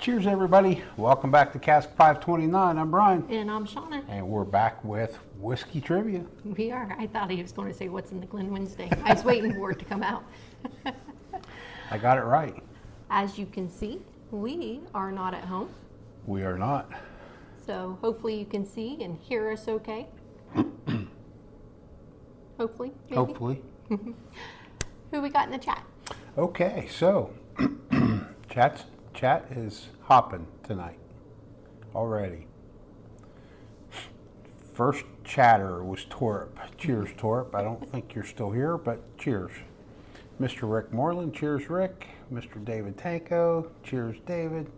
Cheers, everybody. Welcome back to Cask 529. I'm Bryan. And I'm Shona. And we're back with whiskey trivia. We are. I thought he was going to say what's in the Glen Wednesday. I was waiting for it to come out. I got it right. As you can see, we are not at home. We are not. So hopefully you can see and hear us okay. Hopefully. Maybe. Hopefully. Who we got in the chat? Okay, so chat is hopping tonight already. First chatter was Torp. Cheers, Torp. I don't think you're still here, but cheers. Mr. Rick Moreland, cheers, Rick. Mr. David Tanko, cheers, David.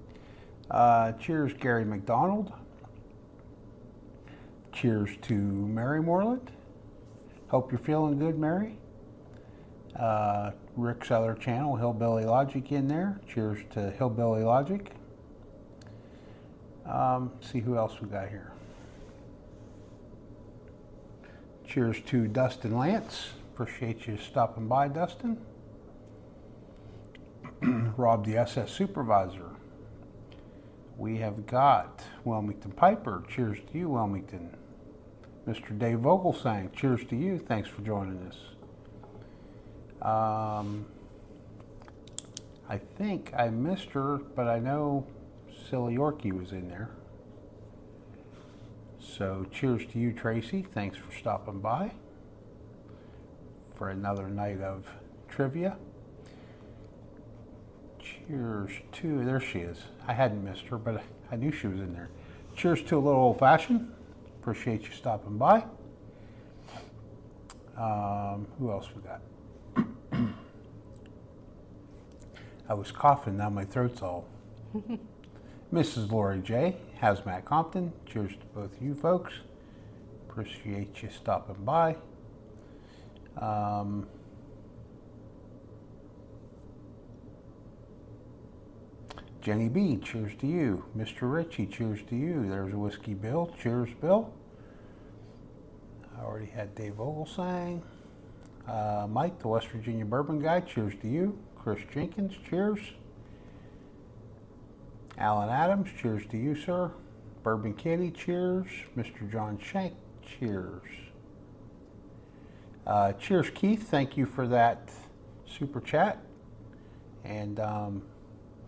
Cheers, Gary McDonald. Cheers to Mary Moreland. Hope you're feeling good, Mary. Rick's other channel, Hillbilly Logic, in there. Cheers to Hillbilly Logic. See who else we got here. Cheers to Dustin Lance. Appreciate you stopping by, Dustin. Rob the SS Supervisor. We have got Wilmington Piper. Cheers to you, Wilmington. Mr. Dave Vogelsang. Cheers to you. Thanks for joining us. I think I missed her, but I know Silly Yorkie was in there. So cheers to you, Tracy. Thanks for stopping by for another night of trivia. Cheers to, there she is. I hadn't missed her, but I knew she was in there. Cheers to a little old fashioned. Appreciate you stopping by. Who else we got? I was coughing, now my throat's all. Mrs. Lori J. Hazmat Compton. Cheers to both of you folks. Appreciate you stopping by. Jenny B. Cheers to you. Mr. Ritchie. Cheers to you. There's a Whiskey Bill. Cheers, Bill. I already had Dave Vogelsang. Mike, the West Virginia Bourbon Guy. Cheers to you. Chris Jenkins, cheers. Alan Adams, cheers to you, sir. Bourbon Kitty, cheers. Mr. John Shank, cheers. Cheers, Keith. Thank you for that super chat. And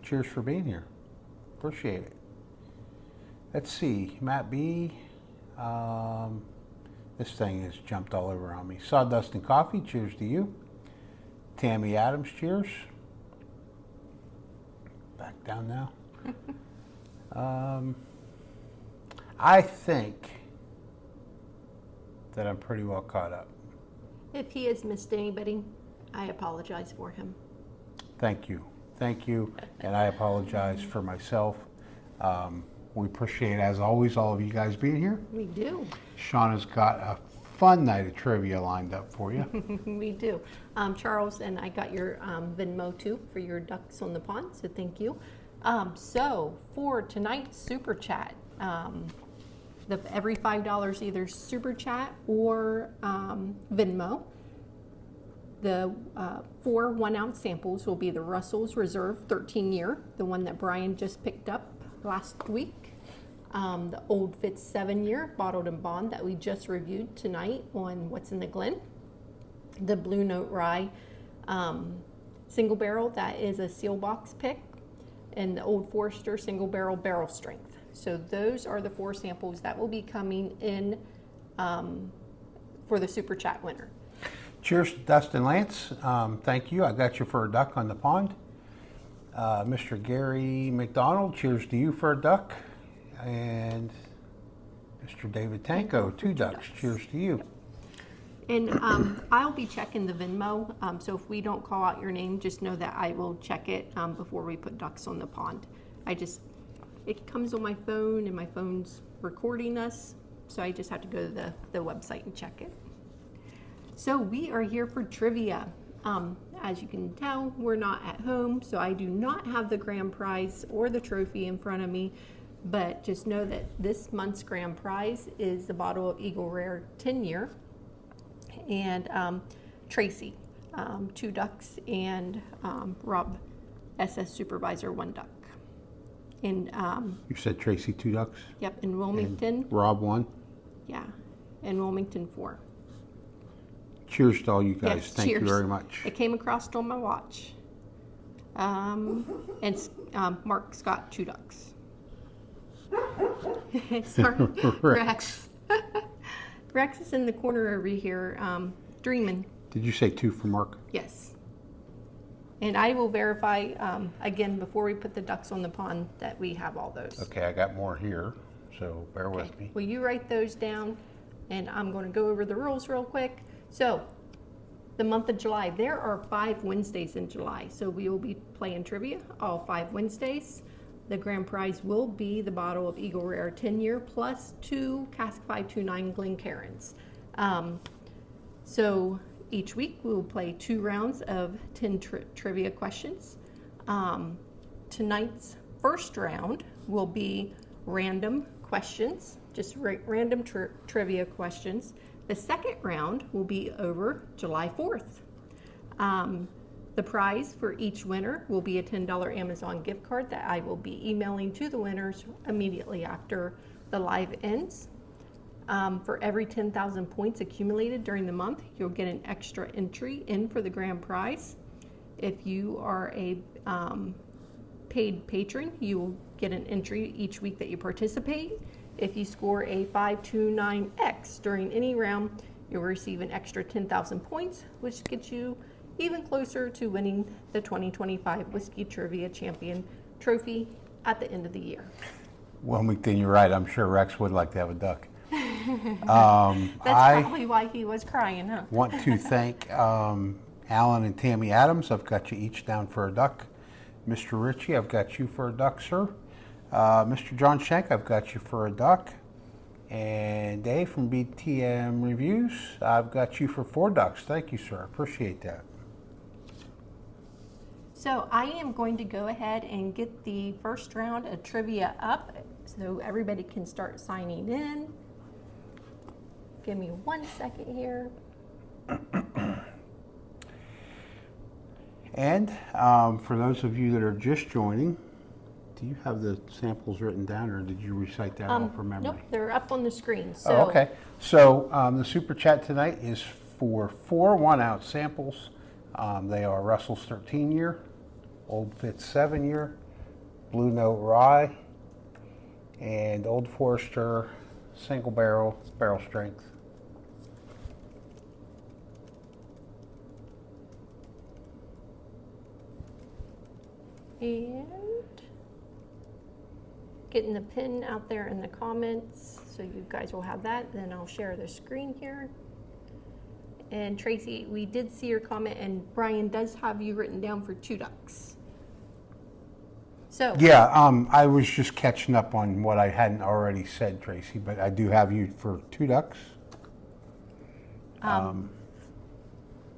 cheers for being here. Appreciate it. Let's see. Matt B. This thing has jumped all over on me. Sawdust and Coffee, cheers to you. Tammy Adams, cheers. back down now. I think that I'm pretty well caught up. If he has missed anybody, I apologize for him. Thank you. Thank you. And I apologize for myself. We appreciate, as always, all of you guys being here. We do. Shauna's got a fun night of trivia lined up for you. We do. Charles, and I got your Venmo too for your ducks on the pond, so thank you. So for tonight's super chat, every $5 either super chat or Venmo. The 4 1-ounce samples will be the Russell's Reserve 13-year, the one that Bryan just picked up last week. The Old Fitz 7-year bottled and bond that we just reviewed tonight on What's in the Glen. The Blue Note Rye single barrel, that is a seal box pick, and the Old Forester single barrel strength. So those are the 4 samples that will be coming in for the super chat winner. Cheers to Dustin Lance. Thank you. I got you for a duck on the pond. Mr. Gary McDonald, cheers to you for a duck. And Mr. David Tanko, 2 ducks. Cheers to you. And I'll be checking the Venmo, so if we don't call out your name, just know that I will check it before we put ducks on the pond. It comes on my phone, and my phone's recording us, so I just have to go to the website and check it. So we are here for trivia. As you can tell, we're not at home, so I do not have the grand prize or the trophy in front of me, but just know that this month's grand prize is the bottle of Eagle Rare 10-year, and Tracy, 2 ducks, and Rob, SS Supervisor, 1 duck. And You said Tracy, 2 ducks? yep, in Wilmington, And Rob, 1? yeah, and Wilmington, 4. Cheers to all you guys. Yes, Thank cheers. you very much. It came across on my watch. And Mark's got 2 ducks. Sorry, Rex. Rex is in the corner over here, dreaming. Did you say 2 for Mark? Yes. And I will verify, again, before we put the ducks on the pond, that we have all those. Okay, I got more here, so bear with me. Will you write those down? And I'm going to go over the rules real quick. So, the month of July, there are 5 Wednesdays in July. So we will be playing trivia all 5 Wednesdays. The grand prize will be the bottle of Eagle Rare 10-year plus 2 Cask 529 Glencairns. So each week we will play 2 rounds of 10 trivia questions. Tonight's first round will be random questions, just random trivia questions. The second round will be over July 4th. The prize for each winner will be a $10 Amazon gift card that I will be emailing to the winners immediately after the live ends. For every 10,000 points accumulated during the month, you'll get an extra entry in for the grand prize. If you are a paid patron, you will get an entry each week that you participate. If you score a 529X during any round, you'll receive an extra 10,000 points, which gets you even closer to winning the 2025 Whiskey Trivia Champion Trophy at the end of the year. Wilmington, you're right. I'm sure Rex would like to have a duck. That's probably why he was crying, huh? Want to thank Alan and Tammy Adams. I've got you each down for a duck. Mr. Ritchie, I've got you for a duck, sir. Mr. John Shank, I've got you for a duck. And Dave from BTM Reviews, I've got you for 4 ducks. Thank you, sir. Appreciate that. So I am going to go ahead and get the first round of trivia up so everybody can start signing in. Give me 1 second here. And for those of you that are just joining, do you have the samples written down, or did you recite that all from memory? Nope, they're up on the screen. So Oh, okay. So the super chat tonight is for 4 1-ounce samples. They are Russell's 13-year, Old Fitz 7-year, Blue Note Rye, and Old Forester single barrel strength. And getting the pin out there in the comments so you guys will have that. Then I'll share the screen here. And Tracy, we did see your comment, and Brian does have you written down for 2 ducks. So Yeah, I was just catching up on what I hadn't already said, Tracy, but I do have you for 2 ducks.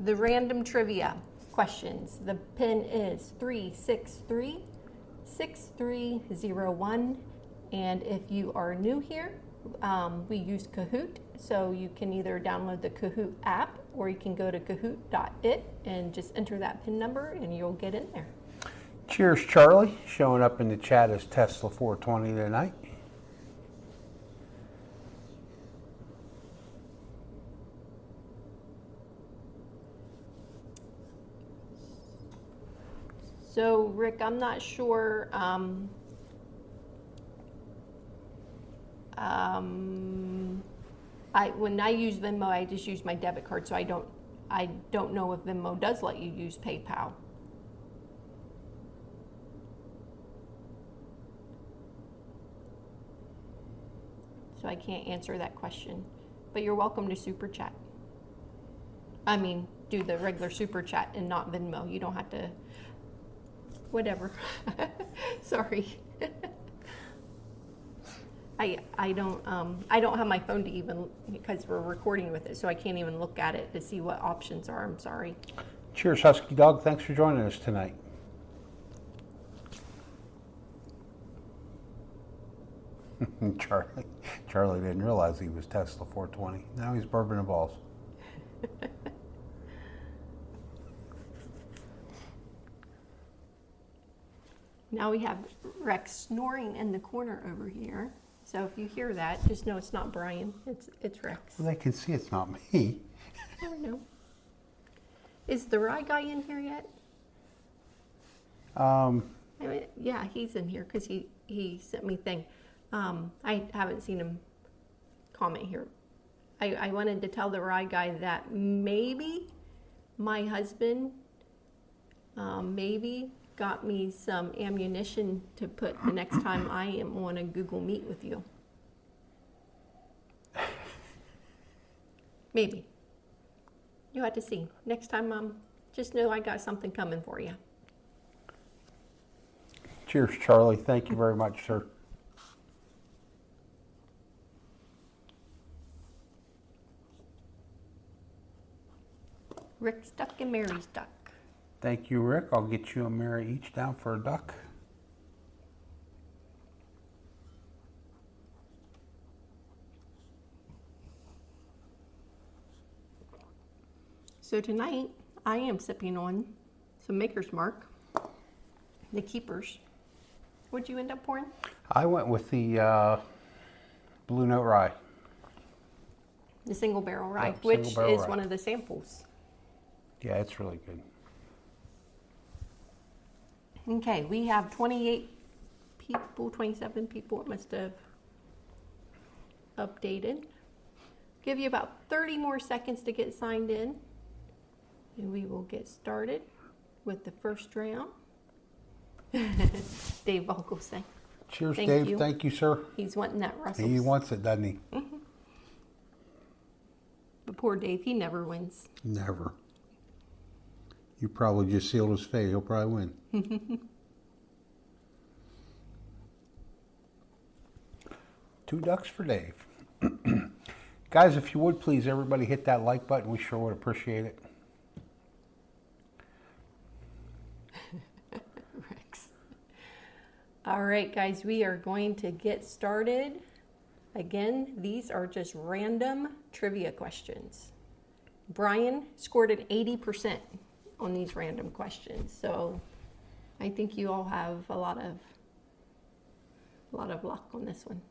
the random trivia questions. The pin is 3636301. And if you are new here, we use Kahoot. So you can either download the Kahoot app or you can go to kahoot.it and just enter that pin number and you'll get in there. Cheers, Charlie, showing up in the chat as Tesla 420 tonight. So Rick, I'm not sure. When I use Venmo, I just use my debit card, so I don't know if Venmo does let you use PayPal. So I can't answer that question, but you're welcome to super chat. I mean, do the regular super chat and not Venmo. You don't have to, whatever. Sorry. I don't have my phone to even, because we're recording with it, so I can't even look at it to see what options are. I'm sorry. Cheers, Husky Dog. Thanks for joining us tonight. Charlie didn't realize he was Tesla 420. Now he's bourbon and balls. Now we have Rex snoring in the corner over here. So if you hear that, just know it's not Brian. It's Rex. Well, they can see it's not me. I know. Is the Rye guy in here yet? I mean, yeah, he's in here because he sent me thing. I haven't seen him comment here. I wanted to tell the Rye guy that maybe my husband maybe got me some ammunition to put the next time I am on a Google Meet with you. Maybe. You have to see. Next time, just know I got something coming for you. Cheers, Charlie. Thank you very much, sir. Rick's duck and Mary's duck. Thank you, Rick. I'll get you and Mary each down for a duck. So tonight, I am sipping on some Maker's Mark, the Keepers. What'd you end up pouring? I went with the Blue Note Rye. The single barrel rye, Yep, which single barrel is rye. one of the samples. Yeah, it's really good. Okay, we have 28 people, 27 people, it must have updated. Give you about 30 more seconds to get signed in, and we will get started with the first round. Dave Vogelson. Cheers, Thank Dave. you. Thank you, sir. He's wanting that Russell's. He wants it, doesn't he? But poor Dave, he never wins. Never. You probably just sealed his fate. He'll probably win. 2 ducks for Dave. Guys, if you would please, everybody hit that like button. We sure would appreciate it. Rex. All right, guys, we are going to get started. Again, these are just random trivia questions. Brian scored an 80% on these random questions, so I think you all have a lot of luck on this one.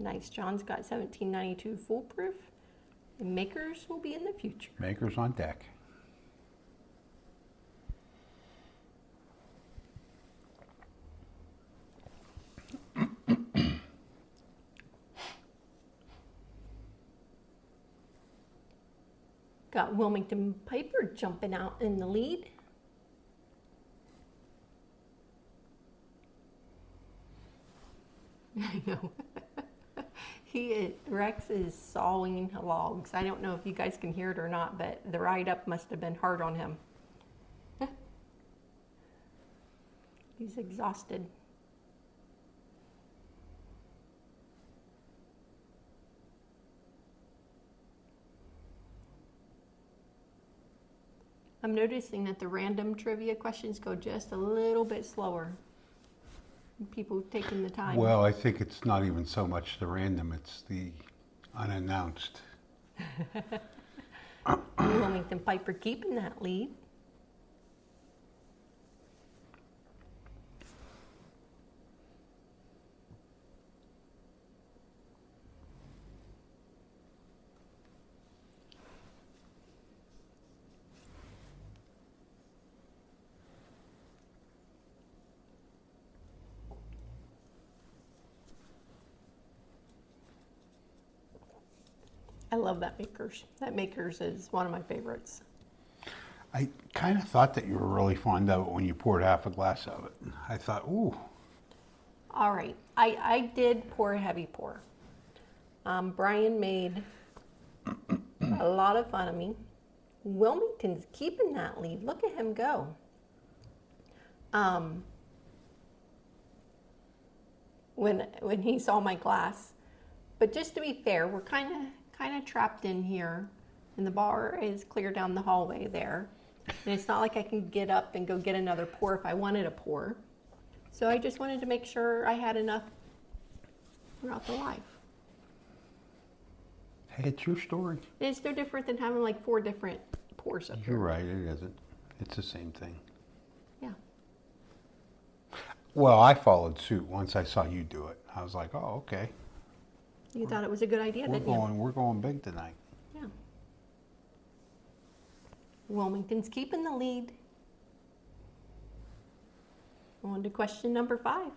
Nice. John's got 1792 foolproof. And Makers will be in the future. Makers on deck. Got Wilmington Piper jumping out in the lead. I know. Rex is sawing logs. I don't know if you guys can hear it or not, but the ride up must have been hard on him. He's exhausted. I'm noticing that the random trivia questions go just a little bit slower. People taking the time. Well, I think it's not even so much the random, it's the unannounced. Wilmington Piper keeping that lead. I love that Makers. That Makers is one of my favorites. I kind of thought that you were really fond of it when you poured half a glass of it. I thought, ooh. All right, I did pour a heavy pour. Bryan made a lot of fun of me. Wilmington's keeping that lead. Look at him go. When he saw my glass. But just to be fair, we're kind of trapped in here, and the bar is clear down the hallway there. And it's not like I can get up and go get another pour if I wanted a pour. So I just wanted to make sure I had enough throughout the live. Hey, it's your story. And it's no different than having like 4 different pours up here. You're right, it isn't. It's the same thing. Yeah. Well, I followed suit once I saw you do it. I was like, oh, okay. You thought it was a good idea, didn't you? We're going big tonight. Yeah. Wilmington's keeping the lead. On to question number 5.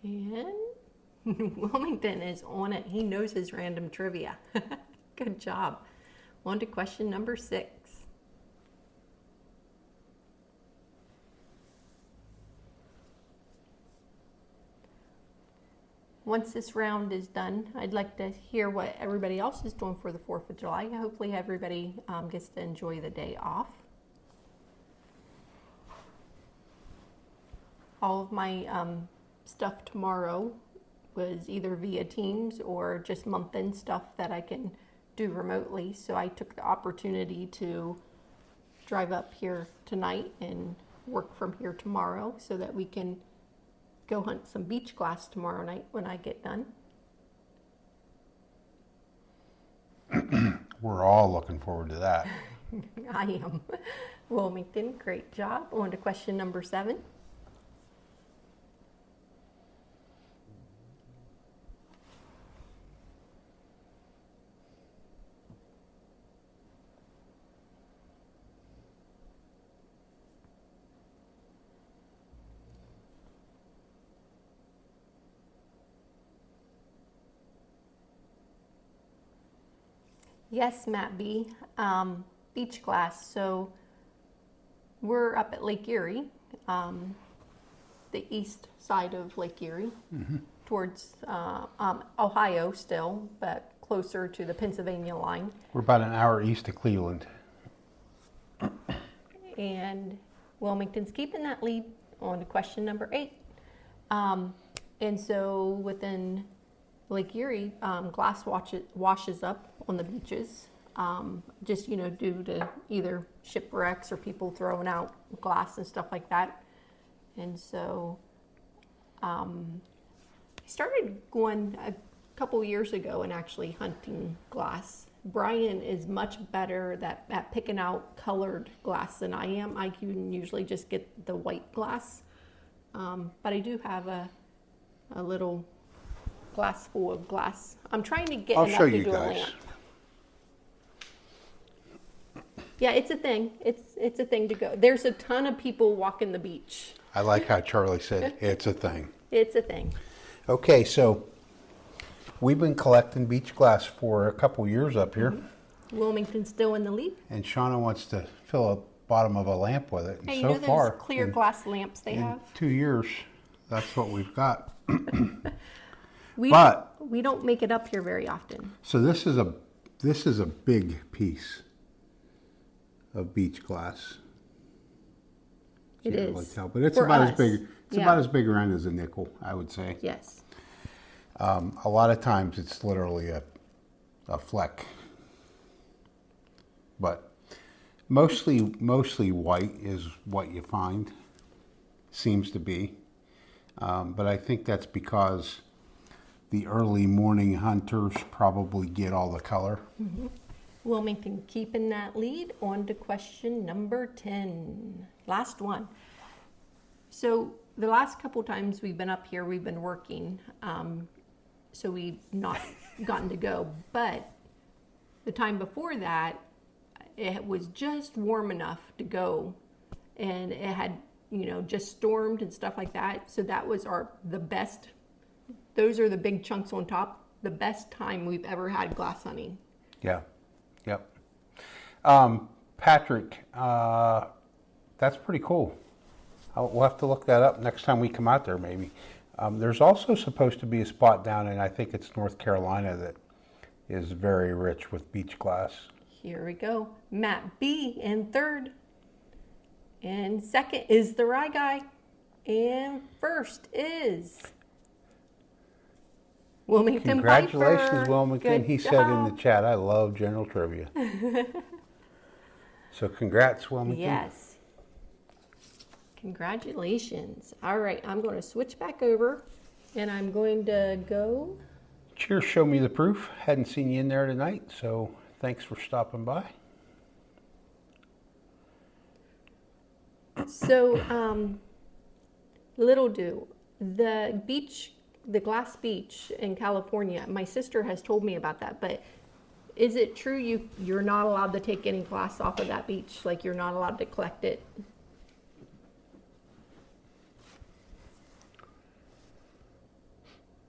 And Wilmington is on it. He knows his random trivia. Good job. On to question number 6. Once this round is done, I'd like to hear what everybody else is doing for the 4th of July. Hopefully everybody gets to enjoy the day off. All of my stuff tomorrow was either via Teams or just month-end stuff that I can do remotely. So I took the opportunity to drive up here tonight and work from here tomorrow so that we can go hunt some beach glass tomorrow night when I get done. We're all looking forward to that. I am. Wilmington, great job. On to question number 7. Yes, Matt B. Beach glass. So we're up at Lake Erie, the east side of Lake Erie, towards Ohio still, but closer to the Pennsylvania line. We're about an hour east of Cleveland. And Wilmington's keeping that lead. On to question number 8. And so within Lake Erie, glass washes up on the beaches, just, due to either shipwrecks or people throwing out glass and stuff like that. And so I started going a couple years ago and actually hunting glass. Bryan is much better at picking out colored glass than I am. I can usually just get the white glass, but I do have a little glass full of glass. I'm trying to get I'll enough show to you do a guys. lamp. Yeah, it's a thing. It's a thing to go. There's a ton of people walking the beach. I like how Charlie said it's a thing. It's a thing. Okay, so we've been collecting beach glass for a couple years up here, Wilmington's still in the lead. and Shauna wants to fill the bottom of a lamp with it. And Hey, you so know those far, clear in, glass lamps they in have? 2 years, that's what we've got. We But- we don't make it up here very often. So this is a big piece of beach glass. It Can't is. really tell, but it's For about as us. big. It's Yeah. about as big around as a nickel, I would say. Yes. A lot of times it's literally a fleck, but mostly white is what you find. Seems to be, but I think that's because the early morning hunters probably get all the color. Wilmington keeping that lead. On to question number 10. Last one. So the last couple times we've been up here, we've been working. So we've not gotten to go. But the time before that, it was just warm enough to go. And it had, just stormed and stuff like that. So that was the best. Those are the big chunks on top. The best time we've ever had glass hunting. Yeah. Yep. Patrick, that's pretty cool. We'll have to look that up next time we come out there, maybe. There's also supposed to be a spot down in, I think it's North Carolina, that is very rich with beach glass. Here we go. Matt B in third. And second is the Rye Guy. And first is Wilmington Congratulations, Piper. Wilmington. Good He said in the job. chat, I love general trivia. So congrats, Wilmington. Yes. Congratulations. All right, I'm going to switch back over and I'm going to go. Cheers, show me the proof. Hadn't seen you in there tonight, so thanks for stopping by. So, little do, the glass beach in California, my sister has told me about that, but is it true you're not allowed to take any glass off of that beach? Like you're not allowed to collect it?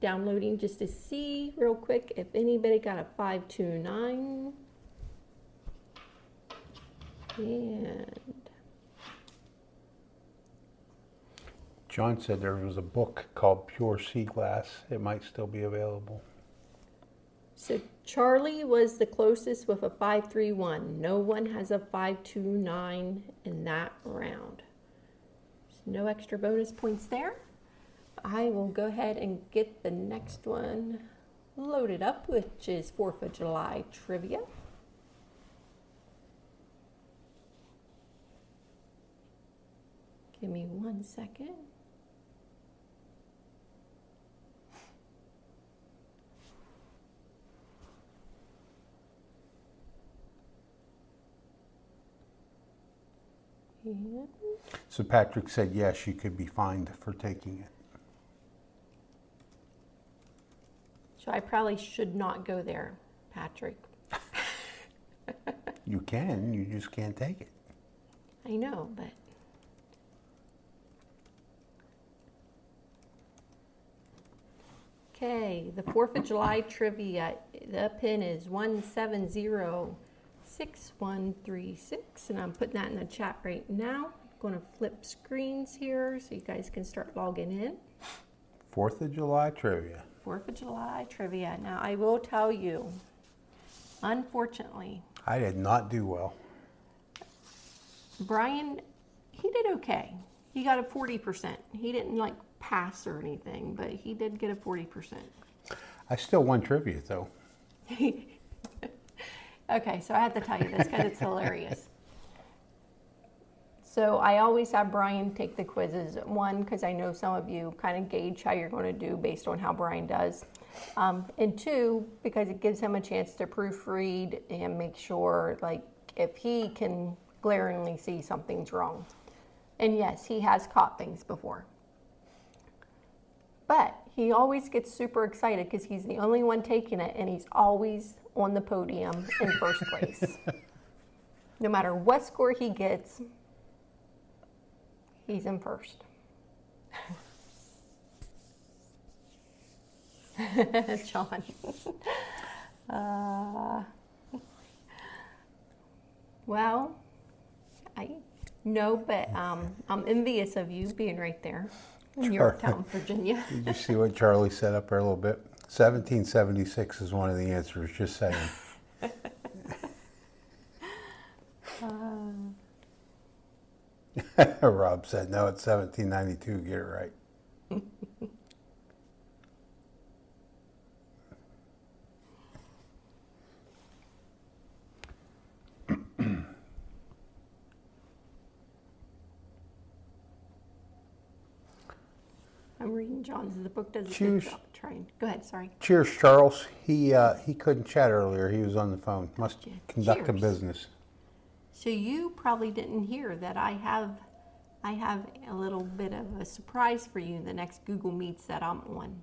Downloading just to see real quick if anybody got a 529. And John said there was a book called Pure Sea Glass. It might still be available. so Charlie was the closest with a 531. No one has a 529 in that round. No extra bonus points there. I will go ahead and get the next one loaded up, which is 4th of July trivia. Give me 1 second. And So Patrick said yes, you could be fined for taking it. so I probably should not go there, Patrick. You can, you just can't take it. I know, but okay, the 4th of July trivia. The pin is 1706136, and I'm putting that in the chat right now. I'm going to flip screens here so you guys can start logging in. 4th of July trivia. 4th of July trivia. Now, I will tell you, unfortunately, I did not do well. Bryan, he did okay. He got a 40%. He didn't like pass or anything, but he did get a 40%. I still won trivia though. Okay, so I have to tell you this because it's hilarious. So I always have Bryan take the quizzes. One, because I know some of you kind of gauge how you're going to do based on how Bryan does. And two, because it gives him a chance to proofread and make sure, like, if he can glaringly see something's wrong. And yes, he has caught things before. But he always gets super excited because he's the only one taking it, and he's always on the podium in first place. No matter what score he gets, he's in first. John. Well, but I'm envious of you being right there in Yorktown, Virginia. Did you see what Charlie set up there a little bit? 1776 is one of the answers, just saying. Rob said, no, it's 1792, get it right. I'm reading John's. The book does a Choose. good job trying. Go ahead, sorry. Cheers, Charles. He couldn't chat earlier. He was on the phone. Must conduct a Cheers. business. So you probably didn't hear that I have a little bit of a surprise for you the next Google Meets that I'm on.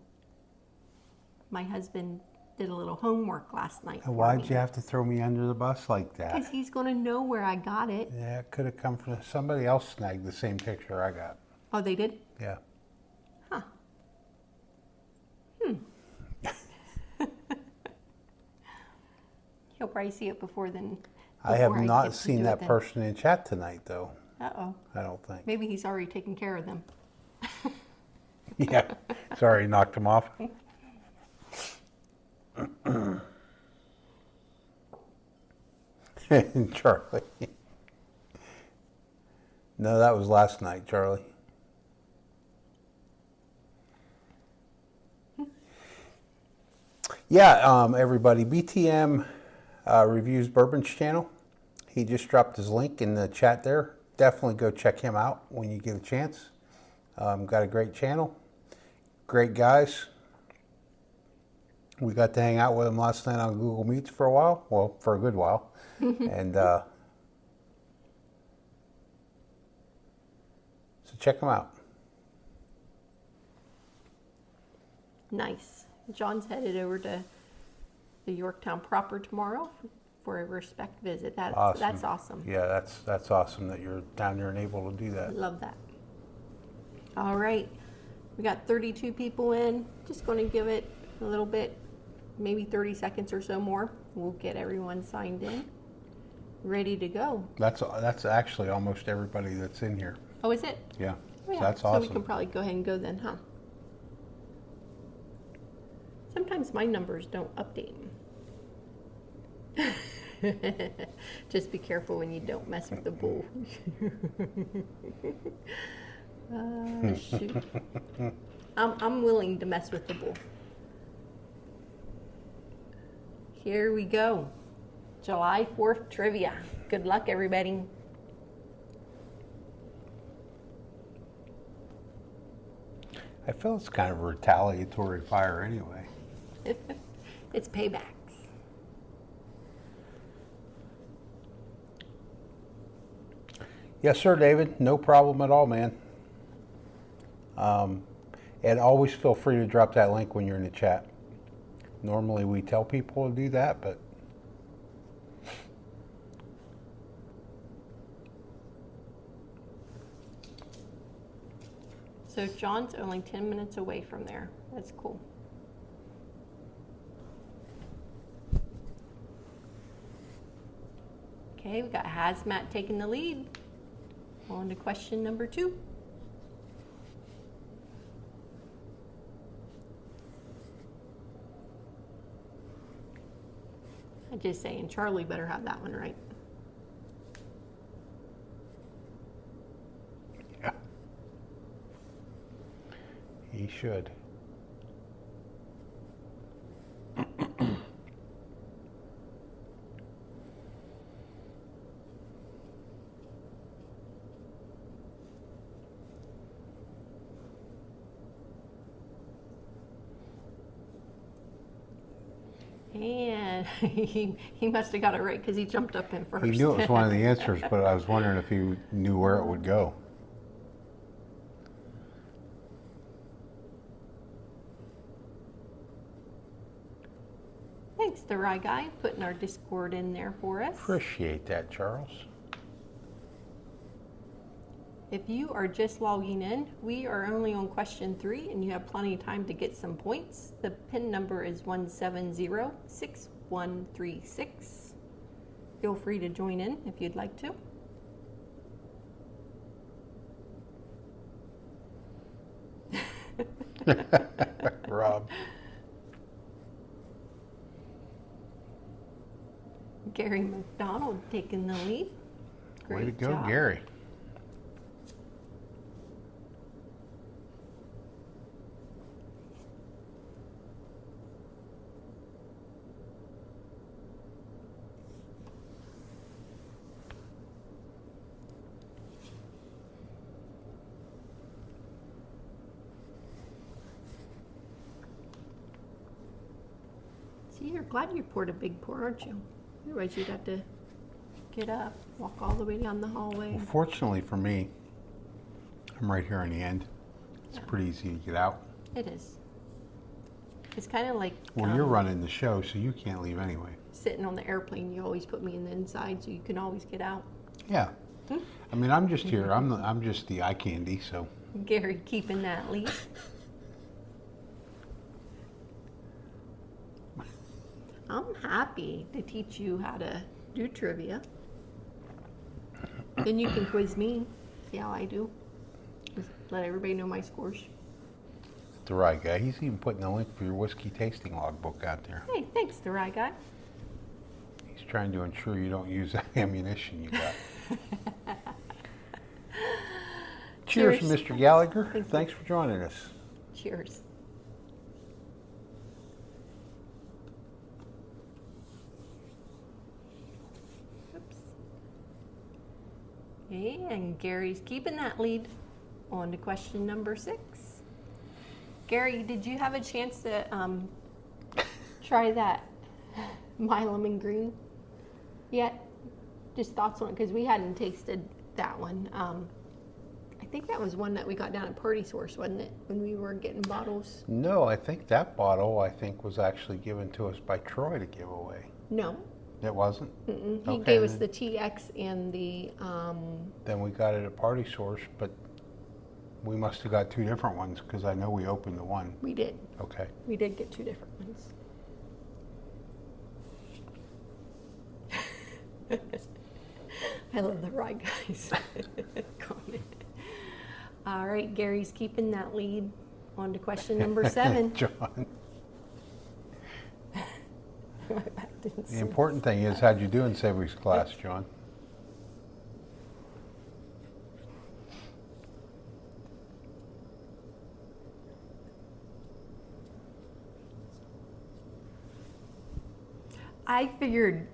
My husband did a little homework last night. Why'd you have to throw me under the bus like that? Because he's going to know where I got it. Yeah, it could have come from somebody else snagged the same picture I got. Oh, they did? Yeah. Huh. He'll probably see it before then. I have before not get to seen do it that then. person in chat tonight, though. Uh-oh. I don't think. Maybe he's already taken care of them. Yeah. Sorry, knocked him off. Charlie. No, that was last night, Charlie. Yeah, everybody, BTM reviews Bourbon's channel. He just dropped his link in the chat there. Definitely go check him out when you get a chance. Got a great channel. Great guys. We got to hang out with him last night on Google Meets for a while. Well, for a good while. And so check him out. Nice. John's headed over to the Yorktown proper tomorrow for a respect visit. That's awesome. Yeah, that's awesome that you're down there and able to do that. Love that. All right. We got 32 people in. Just going to give it a little bit, maybe 30 seconds or so more. We'll get everyone signed in, ready to go. That's actually almost everybody that's in here. Oh, is it? Yeah. Oh, yeah. That's So awesome. we can probably go ahead and go then, huh? Sometimes my numbers don't update. Just be careful when you don't mess with the bull. Shoot. I'm willing to mess with the bull. Here we go. July 4th trivia. Good luck, everybody. I feel it's kind of a retaliatory fire anyway. It's paybacks. Yes, sir, David. No problem at all, man. And always feel free to drop that link when you're in the chat. Normally we tell people to do that, but So John's only 10 minutes away from there. That's cool. Okay, we got Hazmat taking the lead. On to question number 2. I'm just saying, Charlie better have that one right. yeah. He should. And he must have got it right because he jumped up in first. He knew it was one of the answers, but I was wondering if he knew where it would go. Thanks, the Rye Guy, putting our Discord in there for us. Appreciate that, Charles. If you are just logging in, we are only on question 3 and you have plenty of time to get some points. The PIN number is 1706136. Feel free to join in if you'd like to. Rob. Gary McDonald taking the lead. Way to Great go, job. Gary. See, you're glad you poured a big pour, aren't you? Otherwise you'd have to get up, walk all the way down the hallway. Well, fortunately for me, I'm right here on the end. It's pretty easy to get out. It is. It's kind of like Well, you're running the show, so you can't leave anyway. sitting on the airplane. You always put me in the inside so you can always get out. Yeah. I mean, I'm just here. I'm just the eye candy, so. Gary keeping that lead. I'm happy to teach you how to do trivia. Then you can quiz me, see how I do. Just let everybody know my scores. The right guy. He's even putting the link for your whiskey tasting logbook out there. Hey, thanks, the right guy. He's trying to ensure you don't use that ammunition you got. Cheers, Cheers. Mr. Gallagher. Thank you. Thanks for joining us. Cheers. Oops. And Gary's keeping that lead. On to question number 6. Gary, did you have a chance to try that Milam and Green yet? Just thoughts on it, because we hadn't tasted that one. I think that was one that we got down at Party Source, wasn't it? When we were getting bottles. No, I think that bottle, was actually given to us by Troy to give away. No. It wasn't? Mm-mm. He Okay, gave us then- the TX and the, Then we got it at Party Source, but we must have got 2 different ones because I know we opened the one. we did. Okay. We did get 2 different ones. I love the Rye Guys comment. All right, Gary's keeping that lead. On to question number 7. John. My back didn't The see. important thing is, how'd you do in Savory's class, John? I figured,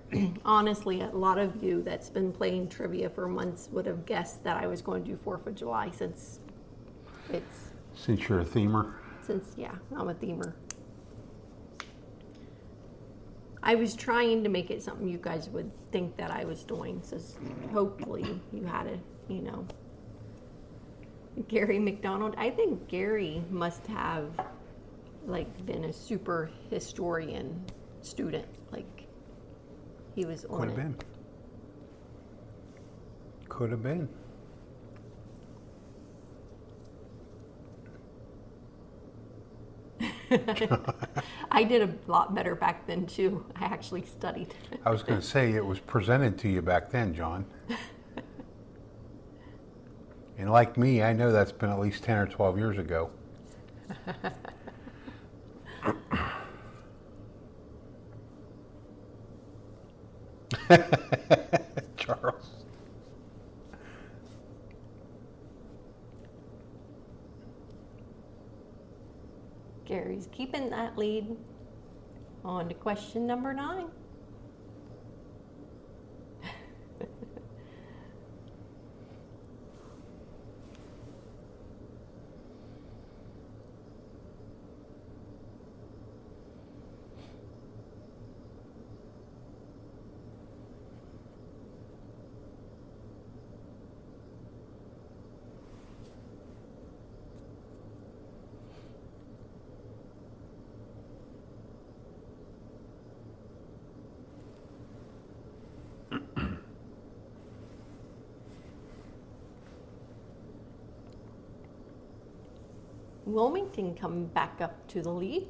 honestly, a lot of you that's been playing trivia for months would have guessed that I was going to do 4th of July since Since you're a themer. yeah, I'm a themer. I was trying to make it something you guys would think that I was doing, so hopefully you had a, Gary McDonald. I think Gary must have, been a super historian student. He was on Could have it. been. Could have been. I did a lot better back then too. I actually studied. I was going to say it was presented to you back then, John. And like me, I know that's been at least 10 or 12 years ago. Charles. Gary's keeping that lead. On to question number 9. Wilmington come back up to the lead.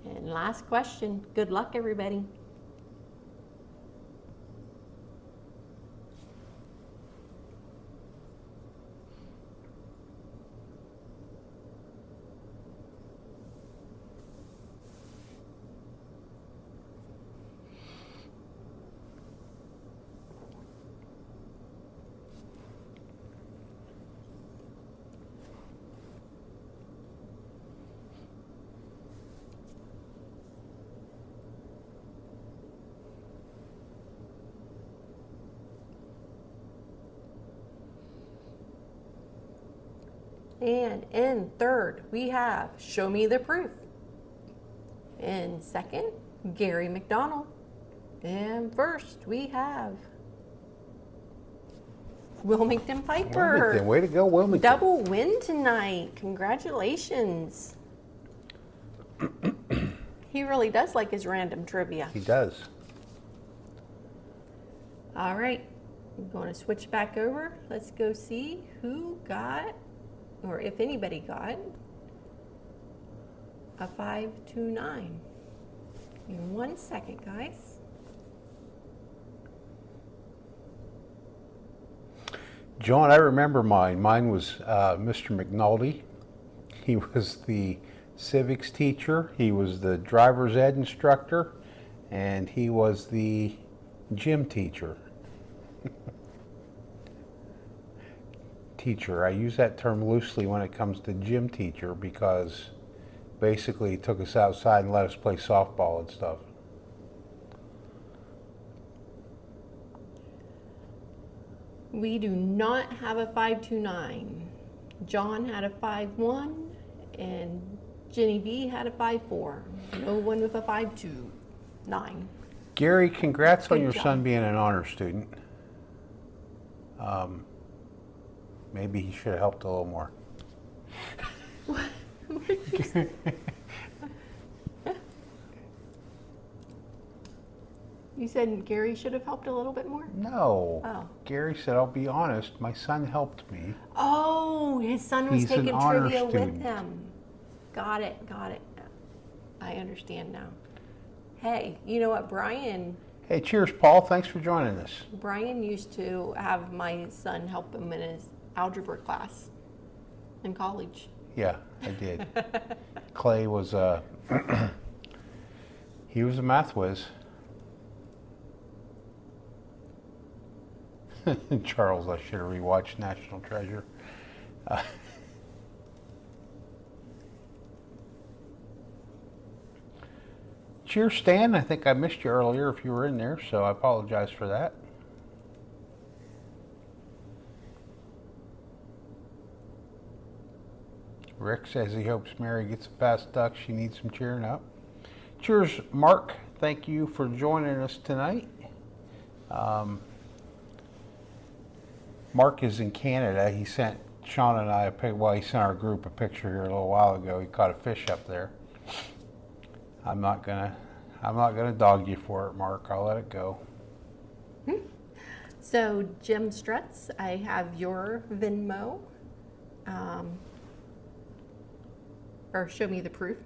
And last question. Good luck, everybody. And in third, we have Show Me the Proof. In second, Gary McDonald. And first, we have Wilmington Piper. Wilmington, way to go, Wilmington. Double win tonight. Congratulations. He really does like his random trivia. He does. All right, I'm going to switch back over. Let's go see who got, or if anybody got, a 529. In 1 second, guys. John, I remember mine. Mine was Mr. McNulty. He was the civics teacher. He was the driver's ed instructor, and he was the gym teacher. Teacher. I use that term loosely when it comes to gym teacher because basically he took us outside and let us play softball and stuff. We do not have a 529. John had a 51, and Jenny B had a 54. No one with a 529. Gary, congrats on Good your job. son being an honor student. Maybe he should have helped a little more. What did you say? You said Gary should have helped a little bit more? No. Oh. Gary said, I'll be honest, my son helped me. Oh, his son was He's an taking honor trivia student. with him. Got it. I understand now. Hey, you know what, Brian Hey, cheers, Paul. Thanks for joining us. used to have my son help him in his algebra class in college. Yeah, I did. Clay was he was a math whiz. Charles, I should have rewatched National Treasure. Cheers, Stan. I think I missed you earlier if you were in there, so I apologize for that. Rick says he hopes Mary gets a fast duck. She needs some cheering up. Cheers, Mark. Thank you for joining us tonight. Mark is in Canada. He sent Sean and I he sent our group a picture here a little while ago. He caught a fish up there. I'm not gonna dog you for it, Mark. I'll let it go. So, Jim Strutz, I have your Venmo. Or show me the proof.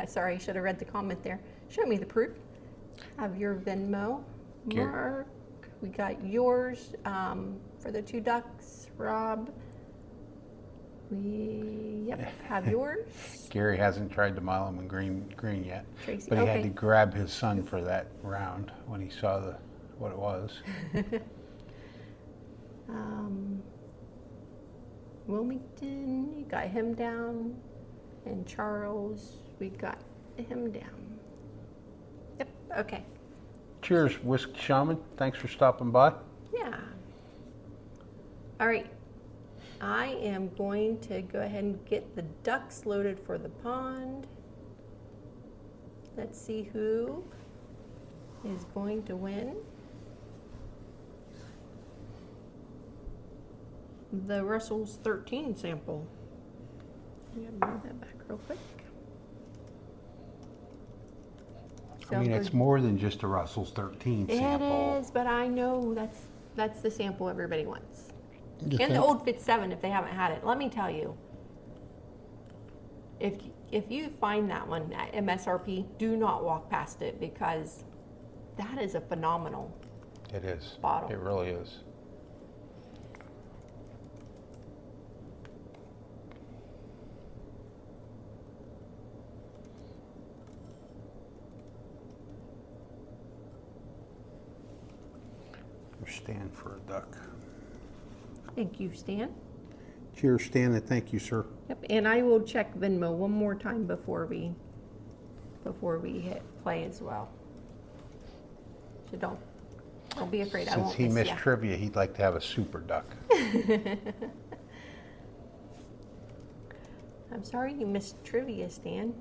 Sorry, I should have read the comment there. Show me the proof. Have your Venmo. Mark, we got yours for the 2 ducks. Rob, we have yours. Gary hasn't tried to mile him in green yet, Tracy, but he had okay. to grab his son for that round when he saw what it was. Wilmington, you got him down. And Charles, we got him down. Yep, okay. Cheers, Whiskey Shaman. Thanks for stopping by. Yeah. All right. I am going to go ahead and get the ducks loaded for the pond. Let's see who is going to win the Russell's 13 sample. I'm going to move that back real quick. I mean, it's more than just a Russell's 13 sample. It is, but I know that's the sample everybody wants. You And the think? old Fit 7 if they haven't had it. Let me tell you, if you find that one at MSRP, do not walk past it because that is a phenomenal It is. bottle. It really is. Stand for a duck. Thank you, Stan. Cheers, Stan, and thank you, sir. Yep, and I will check Venmo one more time before we hit play as well. So don't be afraid. I Since won't he miss missed ya. trivia, he'd like to have a super duck. I'm sorry you missed trivia, Stan.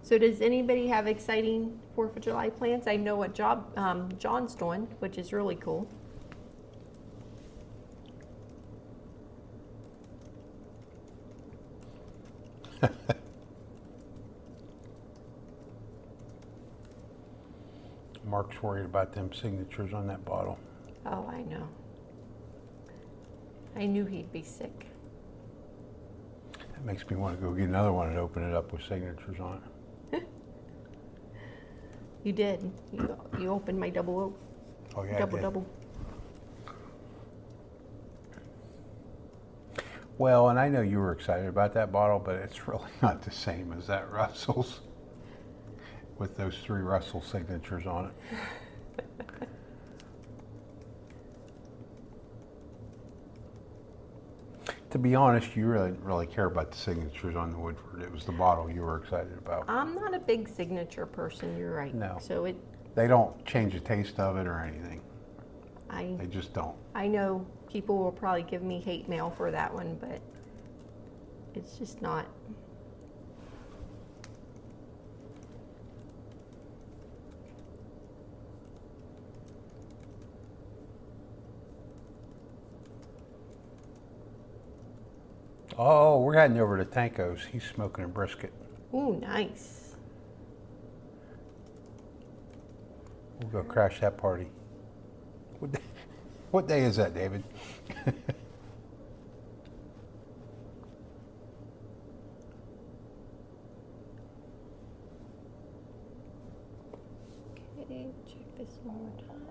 So does anybody have exciting 4th of July plans? I know what job John's doing, which is really cool. Mark's worried about them signatures on that bottle. Oh, I know. I knew he'd be sick. That makes me want to go get another one and open it up with signatures on it. You did. You opened my double Oh yeah, I did. double. Well, and I know you were excited about that bottle, but it's really not the same as that Russell's with those 3 Russell signatures on it. To be honest, you really didn't really care about the signatures on the Woodford. It was the bottle you were excited about. I'm not a big signature person. You're right. No. So They don't change the taste of it or anything. I They just don't. I know people will probably give me hate mail for that one, but it's just not. Oh, we're heading over to Tanko's. He's smoking a brisket. Ooh, nice. We'll go crash that party. What day is that, David? Okay, check this one more time.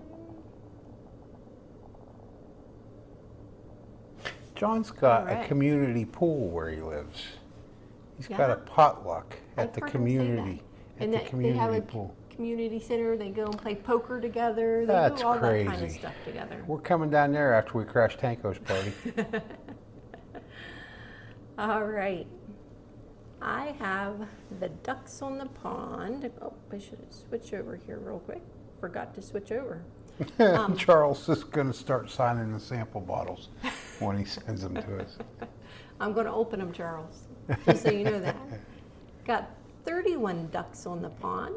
John's got All right. a community pool where he lives. He's got Yeah. a potluck at I've the heard him say community that. And the they have community a pool. community center. They go and play poker together. They That's do all that kind of crazy. stuff together. We're coming down there after we crash Tanko's party. All right. I have the ducks on the pond. Oh, I should switch over here real quick. Forgot to switch over. Charles is going to start signing the sample bottles when he sends them to us. I'm going to open them, Charles, just so you know that. Got 31 ducks on the pond.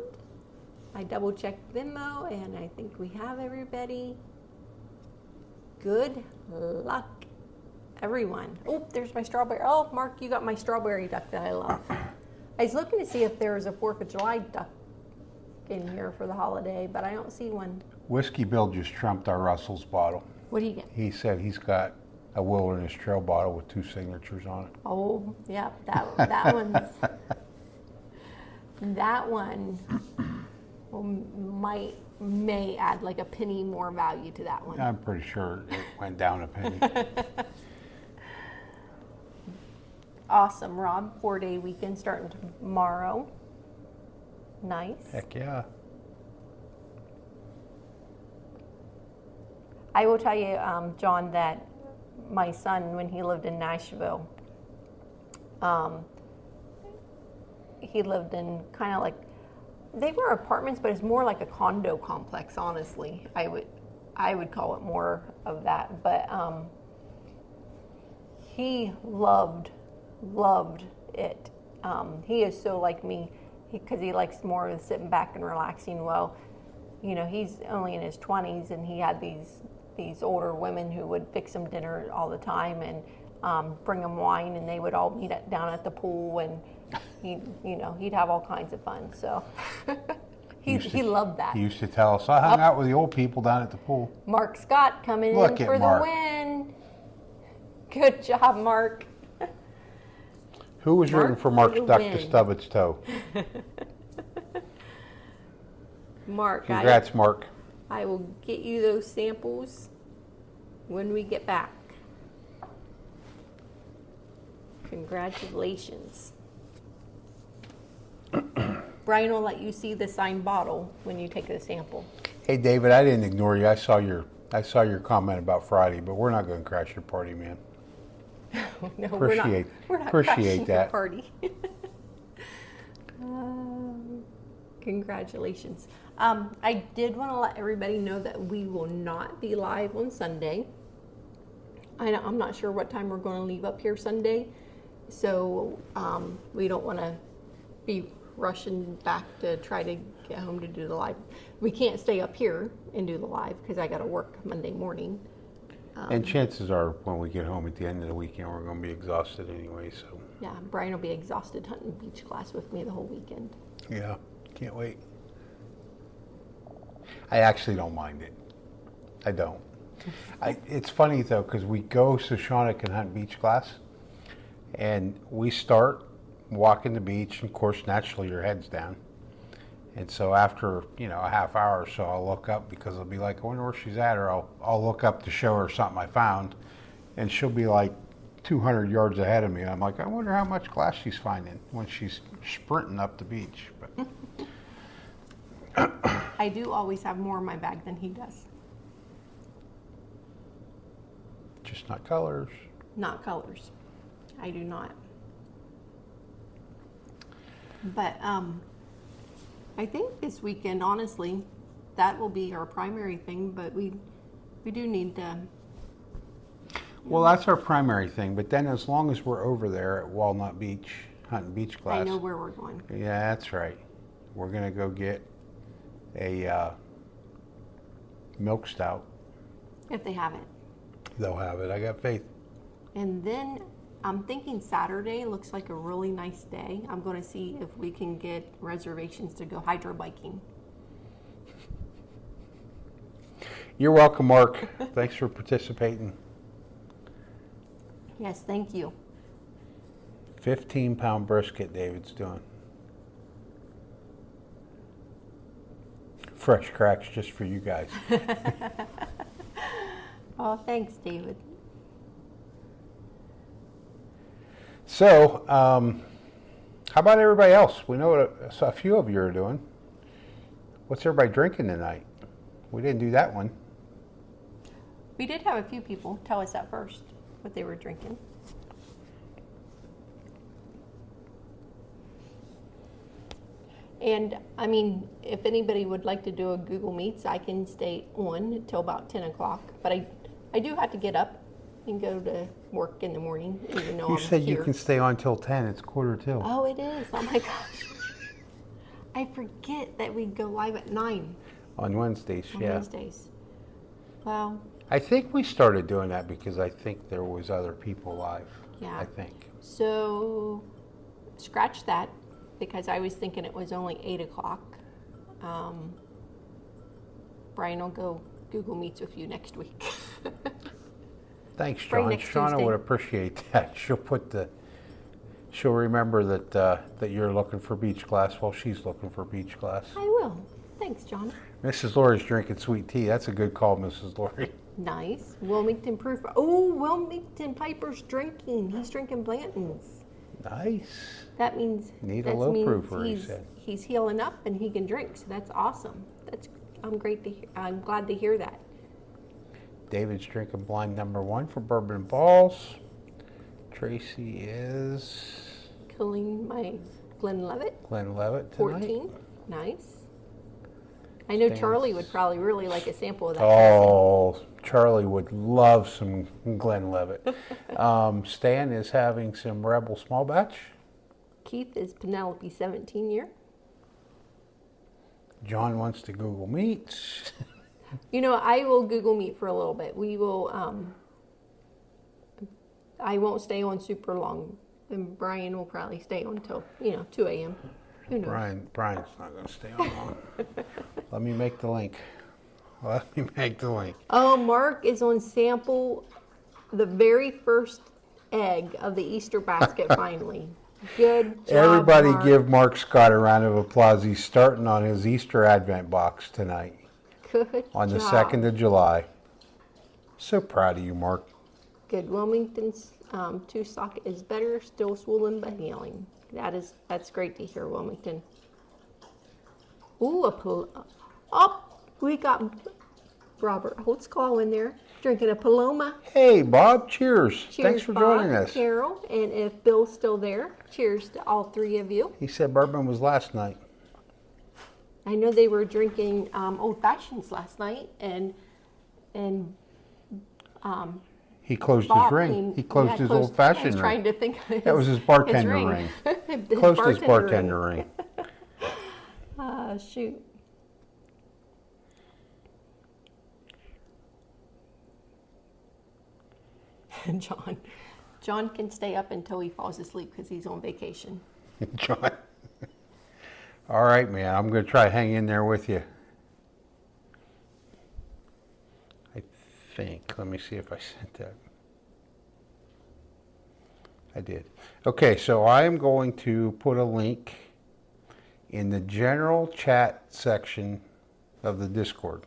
I double checked Venmo, and I think we have everybody. Good luck, everyone. Oh, there's my strawberry. Oh, Mark, you got my strawberry duck that I love. I was looking to see if there was a 4th of July duck in here for the holiday, but I don't see one. Whiskey Bill just trumped our Russell's bottle. What do you get? He said he's got a Wilderness Trail bottle with 2 signatures on it. Oh, yeah, that one's that one may add like a penny more value to that one. I'm pretty sure it went down a penny. Awesome, Rob. 4-day weekend starting tomorrow. Nice. Heck yeah. I will tell you, John, that my son, when he lived in Nashville, he lived in kind of like, they were apartments, but it's more like a condo complex, honestly. I would call it more of that. But he loved it. He is so like me, because he likes more of sitting back and relaxing. Well, you know, he's only in his 20s, and he had these older women who would fix him dinner all the time and bring him wine, and they would all meet down at the pool, and he'd have all kinds of fun. So He loved that. He used to tell us, I hung out with the old people down at the pool. Mark Scott coming Look in at for Mark. the win. Good job, Mark. Who was rooting for Mark's for the duck win. to stub its toe? Mark, Congrats, Mark. I will get you those samples when we get back. Congratulations. Brian will let you see the signed bottle when you take the sample. Hey, David, I didn't ignore you. I saw your comment about Friday, but we're not going to crash your party, man. No, Appreciate we're not crashing that. the party. Congratulations. I did want to let everybody know that we will not be live on Sunday. I'm not sure what time we're going to leave up here Sunday, so we don't want to be rushing back to try to get home to do the live. We can't stay up here and do the live because I got to work Monday morning. And chances are when we get home at the end of the weekend, we're going to be exhausted anyway, so. Yeah, Brian will be exhausted hunting beach class with me the whole weekend. Yeah, can't wait. I actually don't mind it. I don't. It's funny though, because we go so Shona can hunt beach class, and we start walking the beach, and of course, naturally your head's down. And so after, a half hour or so, I'll look up because I'll be like, I wonder where she's at, or I'll look up to show her something I found, and she'll be like 200 yards ahead of me. And I'm like, I wonder how much glass she's finding when she's sprinting up the beach. But I do always have more in my bag than he does. just not colors. Not colors. I do not. But I think this weekend, honestly, that will be our primary thing, but we do need to. Well, that's our primary thing, but then as long as we're over there at Walnut Beach, hunting beach class. I know where we're going. Yeah, that's right. We're going to go get a milk stout. If they have it. They'll have it. I got faith. And then I'm thinking Saturday looks like a really nice day. I'm going to see if we can get reservations to go hydro biking. You're welcome, Mark. Thanks for participating. Yes, thank you. 15-pound brisket David's doing. Fresh cracks just for you guys. Oh, thanks, David. So, how about everybody else? We know what a few of you are doing. What's everybody drinking tonight? We didn't do that one. We did have a few people tell us at first what they were drinking. And, I mean, if anybody would like to do a Google Meets, I can stay on until about 10 o'clock. But I do have to get up and go to work in the morning, even though You I'm said here. you can stay on till 10. It's 9:45. Oh, it is. Oh, my gosh. I forget that we go live at 9 On Wednesdays, on yeah. Wednesdays. Well, I think we started doing that because I think there was other people live. Yeah. I think. so scratch that, because I was thinking it was only 8 o'clock. Brian will go Google Meets with you next week. Thanks, Right John. next Shauna Tuesday. would appreciate that. She'll remember that you're looking for beach class while she's looking for beach class. I will. Thanks, John. Mrs. Lori's drinking sweet tea. That's a good call, Mrs. Lori. Nice. Wilmington Proof. Oh, Wilmington Piper's drinking. He's drinking Blanton's. Nice. That means Need a that low means proofer, he said. he's healing up and he can drink. So that's awesome. I'm glad to hear that. David's drinking blind number 1 for Bourbon and Balls. Tracy is Killing my Glenlivet. Glenlivet tonight. 14. Nice. I know Stan's- Charlie would probably really like a sample of that. Oh, Charlie would love some Glenlivet. Stan is having some Rebel small batch. Keith is Penelope 17 year. John wants to Google Meets. You know, I will Google Meet for a little bit. We will, I won't stay on super long. And Brian will probably stay on until, 2 a.m. Who knows? Brian's not going to stay on long. Let me make the link. Let me make the link. Oh, Mark is on sample the very first egg of the Easter basket finally. Good job, Everybody Mark. give Mark Scott a round of applause. He's starting on his Easter Advent box tonight. Good On the job. 2nd of July. So proud of you, Mark. Good. Wilmington's tooth socket is better, still swollen but healing. That's great to hear, Wilmington. Ooh, we got Robert Holtzcall in there drinking a Paloma. Hey, Bob, cheers. Cheers, Thanks for Bob, joining us. Carol, and if Bill's still there, cheers to all three of you. He said bourbon was last night. I know they were drinking old fashions last night, and He closed Bob his ring. came- He closed yeah, his I old-fashioned was ring. trying to think of his, That was his bartender his ring. His Closed his bartender ring. Shoot. John can stay up until he falls asleep because he's on vacation. John. All right, man. I'm going to try to hang in there with you. I think. Let me see if I sent that. I did. Okay, so I am going to put a link in the general chat section of the Discord.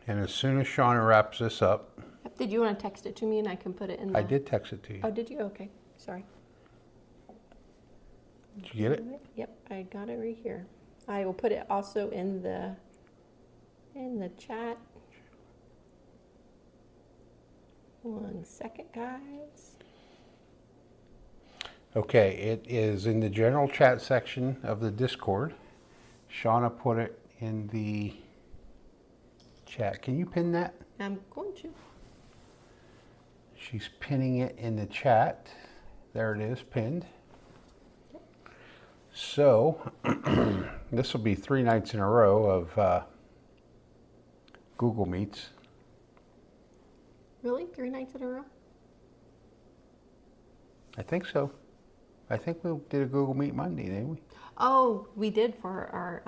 And as soon as Shona wraps this up, Did you want to text it to me and I can put it in the... I did text it to you. Oh, did you? Okay. Sorry. Did you get it? Yep, I got it right here. I will put it also in the chat. 1 second, guys. Okay, it is in the general chat section of the Discord. Shona put it in the chat. Can you pin that? I'm going to. She's pinning it in the chat. There it is, pinned. So, this will be 3 nights in a row of Google Meets. Really? 3 nights in a row? I think so. I think we did a Google Meet Monday, didn't we? Oh, we did for our,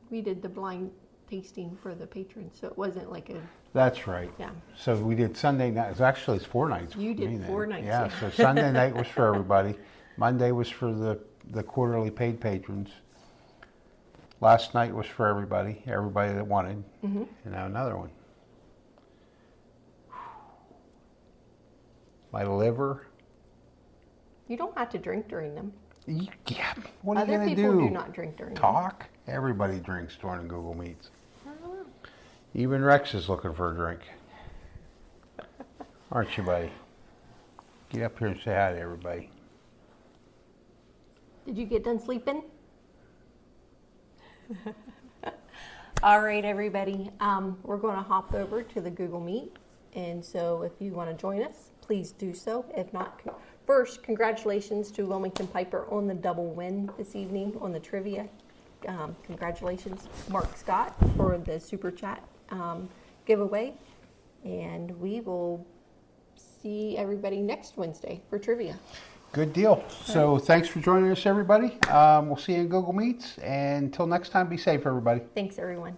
we did the blind tasting for the patrons, so it wasn't like a, That's right. yeah. So we did Sunday night. Actually, it's 4 nights. You for did me then. 4 nights, Yeah, yeah. so Sunday night was for everybody. Monday was for the quarterly paid patrons. Last night was for everybody that wanted. Mm-hmm. And now another one. My liver. You don't have to drink during them. Yeah, what are you Other going to people do? do not drink during them. Talk? Everybody drinks during Google Meets. I don't know. Even Rex is looking for a drink. Aren't you, buddy? Get up here and say hi to everybody. Did you get done sleeping? All right, everybody. We're going to hop over to the Google Meet. And so if you want to join us, please do so. If not, first, congratulations to Wilmington Piper on the double win this evening on the trivia. Congratulations, Mark Scott, for the Super Chat giveaway. And we will see everybody next Wednesday for trivia. Good deal. So thanks for joining us, everybody. We'll see you in Google Meets. And until next time, be safe, everybody. Thanks, everyone.